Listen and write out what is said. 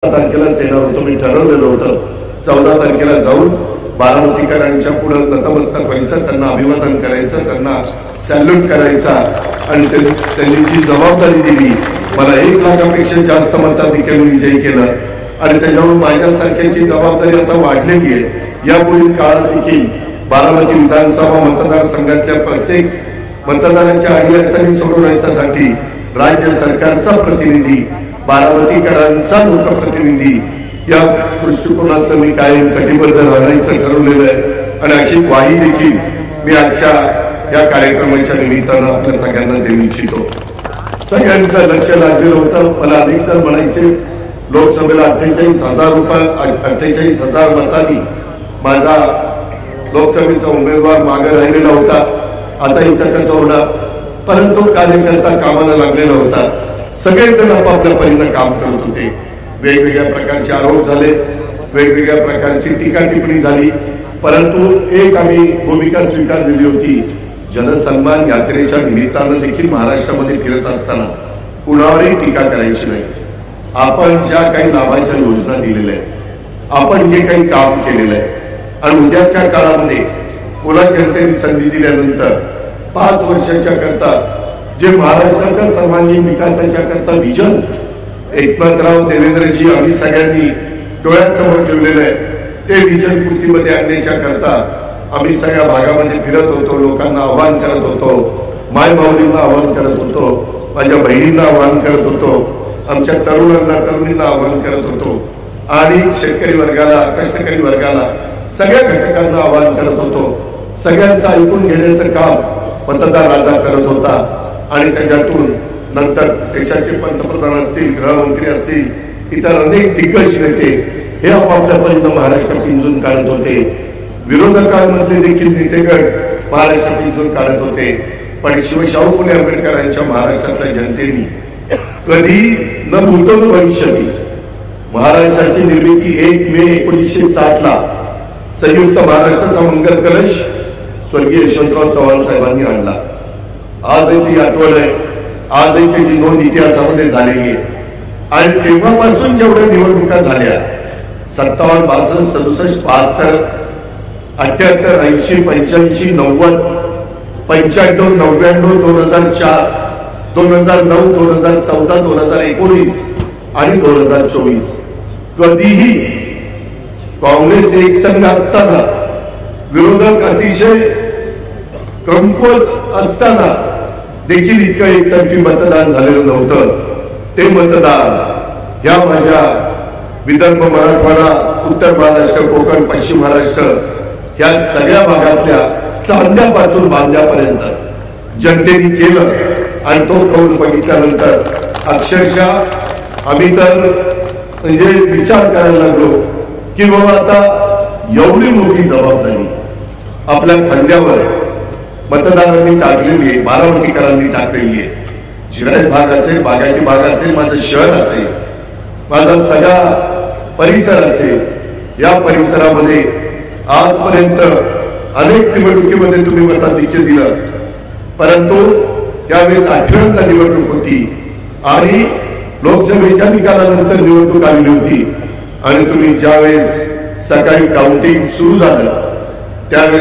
तारखेलाच येणार होतो, मी ठरवलेलं होतं 14 तारखेला जाऊन बारामतीकरांच्या पुढे नतमस्तक व्हायचं, त्यांना अभिवादन करायचं, त्यांना सॅल्यूट करायचा आणि त्यांनी जी जबाबदारी दिली, मला 1 लाखापेक्षा जास्त मताधिक्याने विजयी केलं आणि त्याच्यावर माझ्यासारख्याची जबाबदारी आता वाढलेली आहे। यापुढील काळात देखील बारामती विधानसभा मतदारसंघातल्या प्रत्येक मतदारांच्या अडचणी सोडवण्यासाठी राज्य सरकारचा प्रतिनिधी, बारामतीकरांचा लोकप्रतिनिधी या दृष्टिकोनात मी कायम कटिबद्ध राहण्याचं ठरवलेलं आहे आणि अशी ग्वाही देखील मी आजच्या या कार्यक्रमाच्या निमित्तानं आपल्या सगळ्यांना देऊ इच्छितो। सगळ्यांचं लक्ष लागलेलं होतं। मला अधिकतर म्हणायचे लोकसभेला 48,000 मतांनी माझा लोकसभेचा उमेदवार मागे राहिलेला होता। आता इथं कसं होणार, परंतु कार्यकर्ता कामाला लागलेला होता। सगळेजण आपापल्या परीने काम करत होते। वेगवेगळ्या प्रकारचे आरोप झाले, वेगवेगळ्या प्रकारची टीका टिप्पणी झाली, परंतु एक आम्ही भूमिका स्वीकारलेली होती, जनसन्मान यात्रेच्या निमित्तानं देखील महाराष्ट्रामध्ये फिरत असताना कुणावरही टीका करायची नाही। आपण ज्या काही लाभाच्या योजना दिलेल्या आहेत, आपण जे काही काम केलेलं आहे आणि उद्याच्या काळामध्ये पुन्हा जनतेने संधी दिल्यानंतर 5 वर्षाच्या करता जे महाराष्ट्राच्या सर्वांगीण विकासाच्या करता विजन एकनाथराव देवेंद्रजी आम्ही सगळ्यांनी डोळ्यासमोर ठेवलेलं आहे, ते विजन पूर्तीमध्ये आणण्याच्या करता आम्ही सगळ्या भागामध्ये फिरत होतो, लोकांना आवाहन करत होतो, माय माऊलींना आवाहन करत होतो, माझ्या बहिणींना आवाहन करत होतो, आमच्या तरुणांना तरुणींना आवाहन करत होतो आणि शेतकरी वर्गाला, कष्टकरी वर्गाला, सगळ्या घटकांना आवाहन करत होतो। सगळ्यांचं ऐकून घेण्याचं काम मतदार राजा करत होता आणि त्याच्यातून नंतर देशाचे पंतप्रधान असतील, गृहमंत्री असतील, इतर अनेक दिग्गज नेते हे आपापल्या परीने महाराष्ट्र पिंजून काढत होते। विरोधकांमधले देखील नेतेगण महाराष्ट्र पिंजून काढत होते, पण शिवशाहू फुले आंबेडकरांच्या महाराष्ट्रातल्या जनतेने कधी न भूतो न भविष्यती महाराष्ट्राची निर्मिती 1 मे 1960 ला संयुक्त महाराष्ट्राचा मंगल कलश स्वर्गीय यशवंतराव चव्हाण साहेबांनी आणला। आजही ती आठवण आहे, आजही त्याची नोंद इतिहासामध्ये झालेली आहे आणि तेव्हापासून जेवढ्या निवडणुका झाल्या 57, 62, 67, 72, 78, 80, 85, 90, 95, 99, 2004, 2009, 2014, 2019 आणि 2024 कधीही काँग्रेस एक संघ असताना, विरोधक अतिशय कमकुवत असताना देखील इतकं एकतर्फी मतदान झालेलं नव्हतं। ते मतदान या माझ्या विदर्भ, मराठवाडा, उत्तर महाराष्ट्र, कोकण, पश्चिम महाराष्ट्र या सगळ्या भागातल्या चांद्यापासून बांद्यापर्यंत जनतेने केलं आणि तो कौल बघितल्यानंतर अक्षरशः आम्ही तर म्हणजे विचार करायला लागलो की बाबा आता एवढी मोठी जबाबदारी आपल्या खांद्यावर मतदारांनी टाकलेली आहे, बारामतीकरांनी टाकलेली आहे। जिरायत भाग असेल, बागायती भाग असेल, माझं शहर असेल, माझा सगळा परिसर असेल, या परिसरामध्ये आजपर्यंत अनेक निवडणुकीमध्ये तुम्ही मताधिक्य दिलं, परंतु यावेळेस 8व्यांदा निवडणूक होती आणि लोकसभेच्या निकालानंतर निवडणूक आलेली होती आणि तुम्ही ज्यावेळेस सकाळी काउंटिंग सुरू झालं त्यावेळेस